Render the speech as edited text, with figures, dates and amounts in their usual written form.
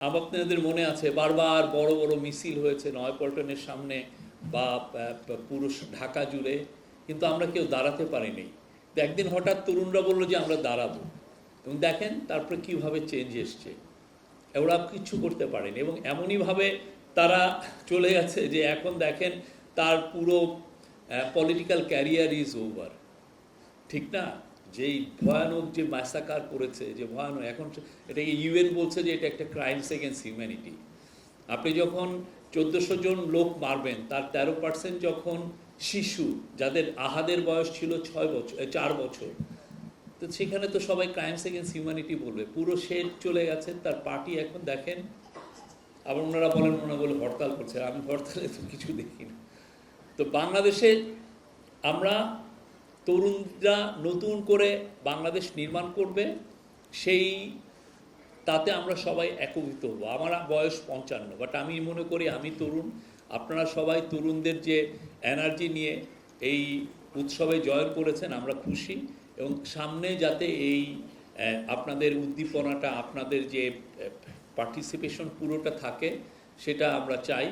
আপনাদের মনে আছে বারবার বড় বড় মিছিল হয়েছে নয়াপল্টনের সামনে বা পুরো ঢাকা জুড়ে, কিন্তু আমরা কেউ দাঁড়াতে পারিনি। একদিন হঠাৎ তরুণরা বললো যে আমরা দাঁড়াবো, এবং দেখেন তারপরে কিভাবে চেঞ্জ এসছে। ওরা কিচ্ছু করতে পারেনি এবং এমনইভাবে তারা চলে গেছে যে এখন দেখেন তার পুরো পলিটিক্যাল ক্যারিয়ার ইজ ওভার। ঠিক না? যেই ভয়ানক যে ম্যাসাকার করেছে, যে ভয়ানক, এখন এটাকে ইউএন বলছে যে এটা একটা ক্রাইমস এগেন্স্ট হিউম্যানিটি। আপনি যখন 1400 জন লোক মারবেন, তার 13% যখন শিশু, যাদের আহাদের বয়স ছিল 4 বছর, তো সেখানে তো সবাই ক্রাইমস এগেন্স্ট হিউম্যানিটি বলবে। পুরো শেড চলে গেছে তার পার্টি। এখন দেখেন আবার ওনারা বলে হরতাল করছে। আমি হরতালে তো কিছু দেখি না। তো বাংলাদেশে আমরা তরুণরা নতুন করে বাংলাদেশ নির্মাণ করবে, সেই তাতে আমরা সবাই একত্রিত হবো। আমার বয়স 55, বাট আমি মনে করি আমি তরুণ। আপনারা সবাই তরুণদের যে এনার্জি নিয়ে এই উৎসবে জয়েন করেছেন, আমরা খুশি। এবং সামনে যাতে এই আপনাদের উদ্দীপনাটা, আপনাদের যে পার্টিসিপেশন পুরোটা থাকে, সেটা আমরা চাই।